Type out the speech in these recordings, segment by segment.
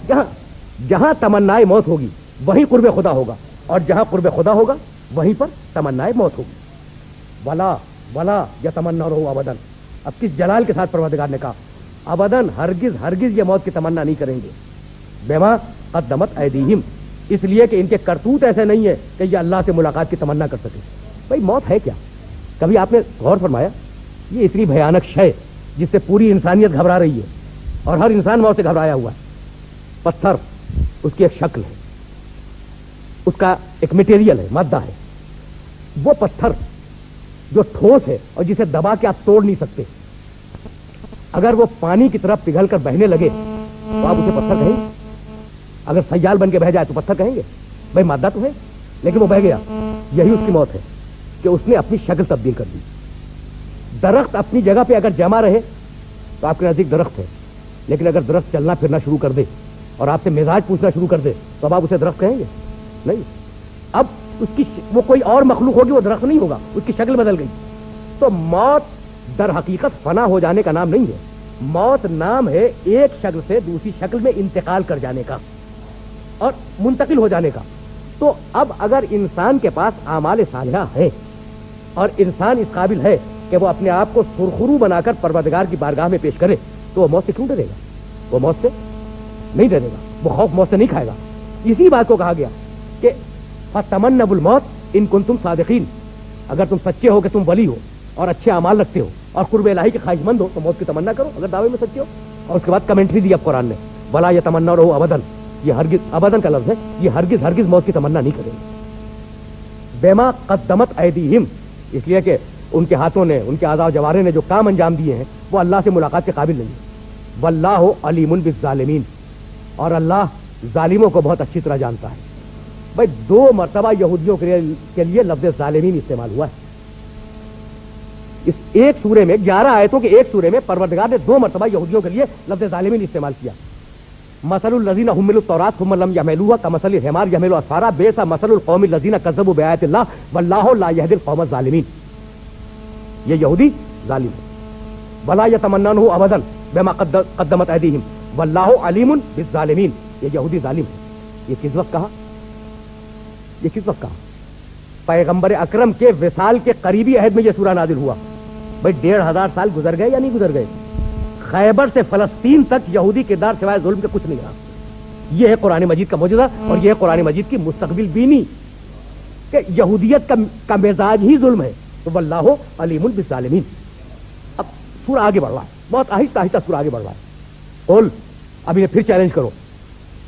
जहां तमन्नाए मौत होगी वहीं कुर्ब खुदा होगा, और जहां कुर्ब खुदा होगा वहीं पर तमन्नाए मौत होगी। वला वला या तमन्ना रहो अबदन। अब किस जलाल के साथ परवरदिगार ने कहा अबदन, हरगिज हरगिज ये मौत की तमन्ना नहीं करेंगे। बेमा कद्दमत ऐदीहिम, इसलिए कि इनके करतूत ऐसे नहीं है कि ये अल्लाह से मुलाकात की तमन्ना कर सके। भाई मौत है क्या? कभी आपने गौर फरमाया? ये इतनी भयानक शय जिससे पूरी इंसानियत घबरा रही है, और हर इंसान मौत से घबराया हुआ है। पत्थर उसकी एक शक्ल है, उसका एक मटेरियल है, मादा है। वो पत्थर जो ठोस है और जिसे दबा के आप तोड़ नहीं सकते, अगर वो पानी की तरफ पिघल कर बहने लगे तो आप उसे पत्थर कहेंगे? अगर सयाल बन के बह जाए तो पत्थर कहेंगे? भाई मादा तो है, लेकिन वो बह गया। यही उसकी मौत है कि उसने अपनी शक्ल तब्दील कर दी। दरख्त अपनी जगह पे अगर जमा रहे तो आपके नजदीक दरख्त है, लेकिन अगर दरख्त चलना फिरना शुरू कर दे और आपसे मिजाज पूछना शुरू कर दे तो अब आप उसे दरख्त कहेंगे? नहीं। अब उसकी वो कोई और मखलूक होगी, वो दरख्त नहीं होगा, उसकी शक्ल बदल गई। तो मौत दर हकीकत फना हो जाने का नाम नहीं है। मौत नाम है एक शक्ल से दूसरी शक्ल में इंतकाल कर जाने का और मुंतकिल हो जाने का। तो अब अगर इंसान के पास आमाल सालिहा है और इंसान इस काबिल है कि वो अपने आप को सुरखरू बनाकर परवरदिगार की बारगाह में पेश करे, तो वो मौत से क्यों डरेगा? वो मौत से नहीं डरेगा, वो खौफ मौत से नहीं खाएगा। इसी बात को कहा गया कि फतमन्नबुल मौत इन कुंतुम सादिकीन, अगर तुम सच्चे हो कि तुम वली हो और अच्छे अमाल रखते हो और कुर्ब इलाही के ख्वाहिशमंद हो तो मौत की तमन्ना करो, अगर दावे में सच्चे हो। और उसके बाद कमेंट्री दी अब कुरान ने, वला यतमन्ना रहो अबदन, ये हरगिज, अबदन का लफ्ज है, ये हरगिज हरगिज मौत की तमन्ना नहीं करेंगे। बेमा कद्दमत ऐदीहिम, इसलिए कि उनके हाथों ने, उनके आज़ा जवारे ने जो काम अंजाम दिए हैं वो अल्लाह से मुलाकात के काबिल नहीं है। वल्लाहु अलीमुन बिज़्ज़ालिमीन, और अल्लाह जालिमों को बहुत अच्छी तरह जानता है। भाई 2 मरतबा यहूदियों के लिए लफ्ज़ ज़ालिमीन इस्तेमाल हुआ है। इस एक सूरे में 11 आयतों के एक सूरे में परवरदिगार ने 2 मरतबा यहूदियों के लिए लफ्ज़ ज़ालिमीन इस्तेमाल किया। मसलुल लज़ीना हुम्मिलुत तौरात सुम्मा लम यहमिलूहा कमसलिल हिमार यहमिलु अस्फारा बेसा मसलुल कौमिल लज़ीना कज़्ज़बू बिआयातिल्लाह वल्लाहु ला यहदिल कौमज़ ज़ालिमीन। ये यहूदी जालिम है। वला यतमन्नाहु अबदन बिमा कद्दमत ऐदीहिम वल्लाहु अलीमुन बिज़्ज़ालिमीन, ये यहूदी जालिम है। ये किस वक्त कहा? ये किस वक्त कहा? पैगंबर अकरम के विसाल के करीबी अहद में यह सूरा नाजिल हुआ। भाई 1500 साल गुजर गए या नहीं गुजर गए? खैबर से फलस्तीन तक यहूदी किरदार सिवाय जुल्म के कुछ नहीं रहा। यह है कुरान मजीद का मौजूदा, और यह है कुरान मजीद की मुस्तकबिल बीनी कि यहूदियत का मिजाज ही जुल्म है। तो वल्लाहु अलीमुन बिज़्ज़ालिमीन। अब सूरा आगे बढ़ रहा है, बहुत आहिस्ता आहिस्ता सूरा आगे बढ़ रहा है। कुल, अब इन्हें फिर चैलेंज करो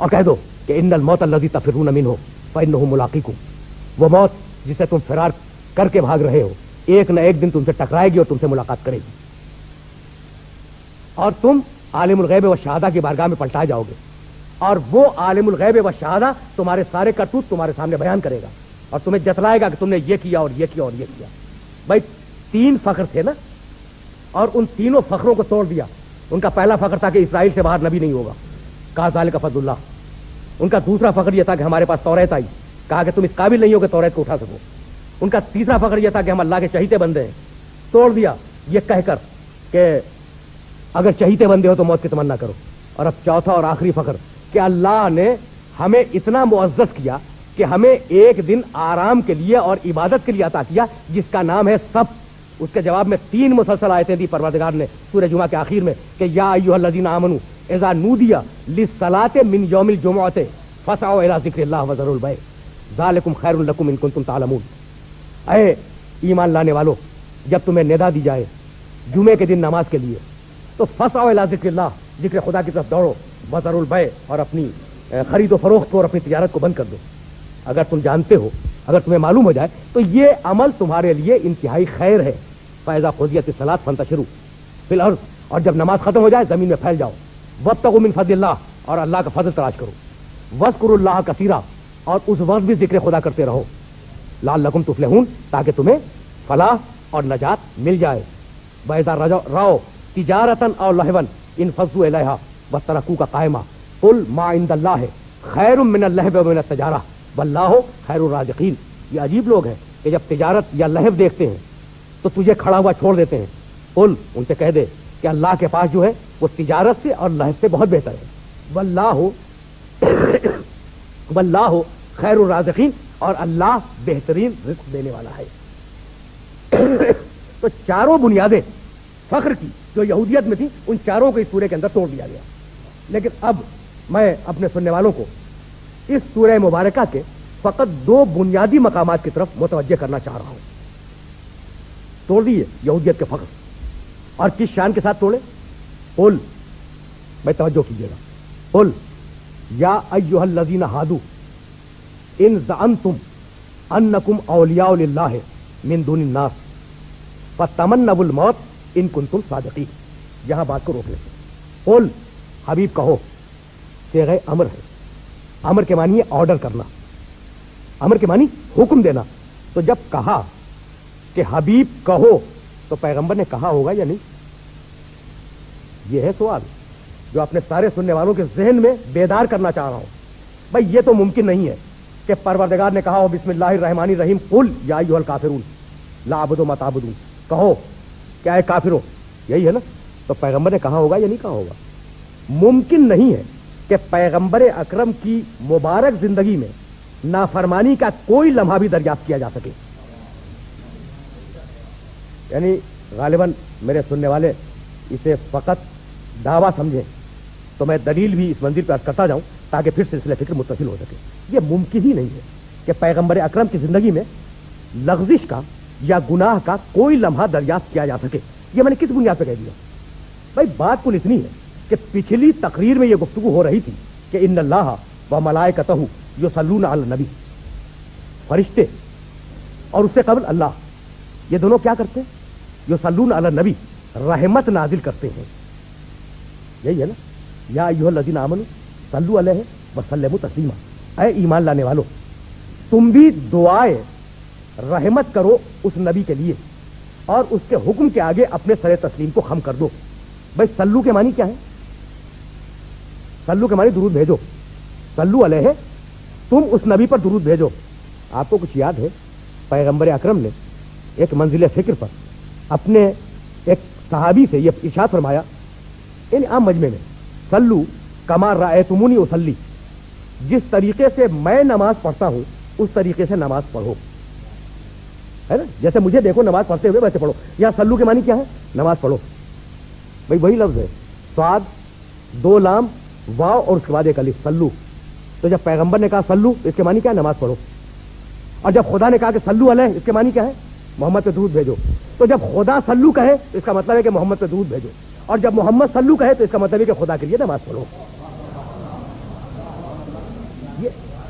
और कह दो कि इन्नल मौत अल्लज़ी तफ़िरून मिन्हु फ़इन्नहु मुलाक़ीकुम, वो मौत जिसे तुम फिरार करके भाग रहे हो एक न एक दिन तुमसे टकराएगी और तुमसे मुलाकात करेगी, और तुम आलिमुल गैब व शहादा की बारगाह में पलटाए जाओगे, और वो आलिमुल गैब व शहादा तुम्हारे सारे करतूत तुम्हारे सामने बयान करेगा और तुम्हें जतलाएगा कि तुमने ये किया और ये किया और ये किया। भाई 3 फख्र थे ना, और उन तीनों फखरों को तोड़ दिया। उनका पहला फख्र था कि इसराइल से बाहर नबी नहीं होगा, कहा ज़ालिका फज़लुल्लाह। उनका दूसरा फख्र यह था कि हमारे पास तौरात आई, कहा कि तुम इस काबिल नहीं हो कि तौरात को उठा सको। उनका तीसरा फख्र यह था कि हम अल्लाह के चहीते बंदे हैं, तोड़ दिया ये कहकर कि अगर चहीते बंदे हो तो मौत की तमन्ना करो। और अब चौथा और आखिरी फख्र कि अल्लाह ने हमें इतना मुअज़्ज़ज़ किया कि हमें एक दिन आराम के लिए और इबादत के लिए अता किया जिसका नाम है सब। उसके जवाब में 3 मुसलसल आयतें दी परवरदिगार ने सूरह जुमा के आखिर में कि या अय्युहल्लज़ीना आमनू इज़ा नूदिया लिस्सलाति मिन यौमिल जुमुअति फसअू इला ज़िक्रिल्लाह व ज़रुल बैअ ज़ालिकुम खैरुल लकुम इन कुंतुम तालमून। ऐ ईमान लाने वालों, जब तुम्हें निदा दी जाए जुमे के दिन नमाज के लिए तो फसअू इला ज़िक्रिल्लाह, जिक्र खुदा की तरफ दौड़ो, व ज़रुल बैअ, और अपनी खरीदो फरोख्त को और अपनी तिजारत को बंद कर दो। अगर तुम जानते हो, अगर तुम्हें मालूम हो जाए तो ये अमल तुम्हारे लिए इंतहाई खैर है। फ़ैज़ा क़ुज़ियतिस सलात फ़ंतशिरू फ़िल अर्ज़, और जब नमाज खत्म हो जाए जमीन में फैल जाओ। वब्तगू मिन फ़ज़लिल्लाह, और अल्लाह का फजल तलाश करो। वज़्कुरुल्लाह कसीरा, और उस वक्त भी जिक्र खुदा करते रहो। लअल्लकुम तुफ़्लिहून, ताकि तुम्हें फलाह और नजात मिल जाए। वइज़ा रअौ तिजारतन औ लहवन इनफ़ज़्ज़ू इलैहा वतरकूका क़ाइमा क़ुल मा इंदल्लाहि खैरुम मिनल लहव व मिनत तिजारा वल्लाहु खैरुर राज़िक़ीन। ये अजीब लोग हैं कि जब तिजारत या लहव देखते हैं तो तुझे खड़ा हुआ छोड़ देते हैं। कुल, उनसे कह दे कि अल्लाह के पास जो है वो तिजारत से और लहव से बहुत बेहतर है। वल्लाहु, واللہ خیر الرازقین، اور اللہ بہترین رزق دینے والا ہے۔ تو چاروں بنیادیں فخر کی جو یہودیت میں تھی، ان چاروں کو اس سورے کے اندر توڑ دیا گیا۔ لیکن اب میں اپنے سننے والوں کو اس سورہ مبارکہ کے فقط دو بنیادی مقامات کی طرف متوجہ کرنا چاہ رہا ہوں۔ توڑ دیے یہودیت کے فخر، اور کس شان کے ساتھ توڑے؟ قل، میں توجہ کیجیے گا، قل یا ایھا الذین ھادوا ان زعمتم انکم اولیاء للہ من دون الناس فتمنوا الموت ان کنتم صادقین۔ یہاں بات کو روک لیتے۔ قل، حبیب کہو، صیغہ امر ہے، امر کے معنی ہے آرڈر کرنا، امر کے معنی حکم دینا۔ تو جب کہا کہ حبیب کہو تو پیغمبر نے کہا ہوگا یا نہیں؟ یہ ہے سوال جو اپنے سارے سننے والوں کے ذہن میں بیدار کرنا چاہ رہا ہوں۔ بھائی یہ تو ممکن نہیں ہے کہ پروردگار نے کہا ہو بسم اللہ الرحمن الرحیم قل یا ایھا الکافرون لا اعبد ما تعبدون، کہو کیا ہے کافرو، یہی ہے نا؟ تو پیغمبر نے کہا ہوگا یا نہیں کہا ہوگا؟ ممکن نہیں ہے کہ پیغمبر اکرم کی مبارک زندگی میں نافرمانی کا کوئی لمحہ بھی دریافت کیا جا سکے۔ یعنی غالباً میرے سننے والے اسے فقط دعویٰ سمجھیں، تو میں دلیل بھی اس منزل پر عرض کرتا جاؤں تاکہ پھر سلسلہ فکر متصل ہو سکے۔ یہ ممکن ہی نہیں ہے کہ پیغمبر اکرم کی زندگی میں لغزش کا یا گناہ کا کوئی لمحہ دریافت کیا جا سکے۔ یہ میں نے کس بنیاد پہ کہہ دیا؟ بھائی بات کل اتنی ہے کہ پچھلی تقریر میں یہ گفتگو ہو رہی تھی کہ ان اللہ و ملائکتہ یصلون علی النبی، فرشتے اور اس سے قبل اللہ، یہ دونوں کیا کرتے ہیں؟ یصلون علی النبی، رحمت نازل کرتے ہیں۔ یہی ہے نا، یا ایھا الذین آمنوا صلوا علیہ وسلموا تسلیما، اے ایمان لانے والو تم بھی دعائے رحمت کرو اس نبی کے لیے اور اس کے حکم کے آگے اپنے سر تسلیم کو خم کر دو۔ بھائی سلو کے معنی کیا ہے؟ سلو کے معنی درود بھیجو، سلو علیہ، تم اس نبی پر درود بھیجو۔ آپ کو کچھ یاد ہے پیغمبر اکرم نے ایک منزل فکر پر اپنے ایک صحابی سے یہ ارشاد فرمایا، ان عام مجمع میں، سلو کما رأیتمونی اصلی، جس طریقے سے میں نماز پڑھتا ہوں اس طریقے سے نماز پڑھو، ہے نا؟ جیسے مجھے دیکھو نماز پڑھتے ہوئے ویسے پڑھو۔ یا سلو کے معنی کیا ہے؟ نماز پڑھو۔ بھائی وہی لفظ ہے، صاد، دو لام، واو اور اس کے بعد ایک الف، سلو۔ تو جب پیغمبر نے کہا سلو، اس کے معنی کیا ہے؟ نماز پڑھو۔ اور جب خدا نے کہا کہ سلو علیہ، اس کے معنی کیا ہے؟ محمد پہ درود بھیجو۔ تو جب خدا سلو کہے اس کا مطلب ہے کہ محمد پہ درود بھیجو، اور جب محمد سلو کہے تو اس کا مطلب ہے کہ خدا کے لیے نماز پڑھو۔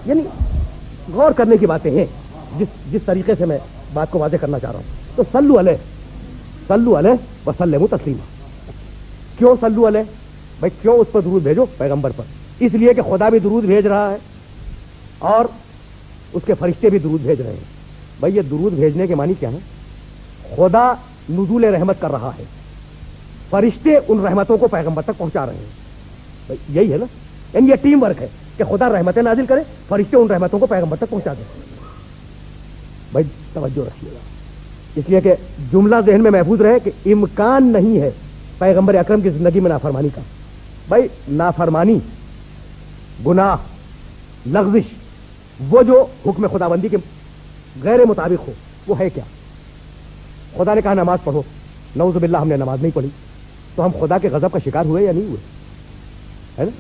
یعنی غور کرنے کی باتیں ہیں جس طریقے سے میں بات کو واضح کرنا چاہ رہا ہوں۔ تو صلو علیہ وسلموا تسلیما، کیوں صلو علیہ؟ بھائی کیوں اس پر درود بھیجو پیغمبر پر؟ اس لیے کہ خدا بھی درود بھیج رہا ہے اور اس کے فرشتے بھی درود بھیج رہے ہیں۔ بھائی یہ درود بھیجنے کے معنی کیا ہے؟ خدا نزول رحمت کر رہا ہے، فرشتے ان رحمتوں کو پیغمبر تک پہنچا رہے ہیں۔ بھائی یہی ہے نا، یعنی یہ ٹیم ورک ہے کہ خدا رحمتیں نازل کرے، فرشتے ان رحمتوں کو پیغمبر تک پہنچا دیں۔ بھائی توجہ رکھیے گا، اس لیے کہ جملہ ذہن میں محفوظ رہے کہ امکان نہیں ہے پیغمبر اکرم کی زندگی میں نافرمانی کا۔ بھائی نافرمانی، گناہ، لغزش، وہ جو حکم خداوندی کے غیر مطابق ہو، وہ ہے کیا؟ خدا نے کہا نماز پڑھو، نعوذ باللہ ہم نے نماز نہیں پڑھی، تو ہم خدا کے غضب کا شکار ہوئے یا نہیں ہوئے؟ ہے نا؟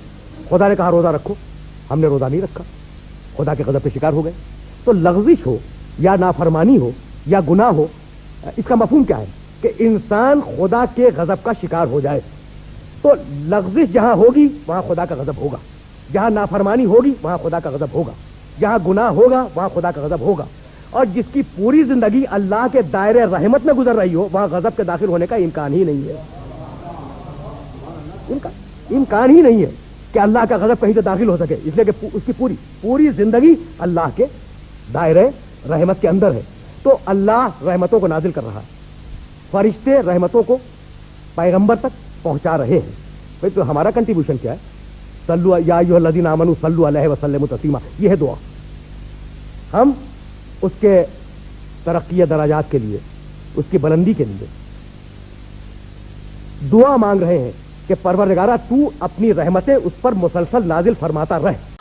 خدا نے کہا روزہ رکھو، ہم نے روزہ نہیں رکھا، خدا کے غضب کے شکار ہو گئے۔ تو لغزش ہو یا نافرمانی ہو یا گناہ ہو، اس کا مفہوم کیا ہے؟ کہ انسان خدا کے غضب کا شکار ہو جائے۔ تو لغزش جہاں ہوگی وہاں خدا کا غضب ہوگا، جہاں نافرمانی ہوگی وہاں خدا کا غضب ہوگا، جہاں گناہ ہوگا وہاں خدا کا غضب ہوگا۔ اور جس کی پوری زندگی اللہ کے دائرے رحمت میں گزر رہی ہو وہاں غضب کے داخل ہونے کا امکان ہی نہیں ہے، امکان ہی نہیں ہے کہ اللہ کا غضب کہیں سے داخل ہو سکے، اس لیے کہ اس کی پوری زندگی اللہ کے دائرے رحمت کے اندر ہے۔ تو اللہ رحمتوں کو نازل کر رہا ہے، فرشتے رحمتوں کو پیغمبر تک پہنچا رہے ہیں۔ بھائی تو ہمارا کنٹریبیوشن کیا ہے؟ صلو یا ایھا الذین آمنوا صلوا علیہ وسلموا تسلیما، یہ ہے دعا۔ ہم اس کے ترقی درجات کے لیے، اس کی بلندی کے لیے دعا مانگ رہے ہیں کہ پروردگارہ تو اپنی رحمتیں اس پر مسلسل نازل فرماتا رہ۔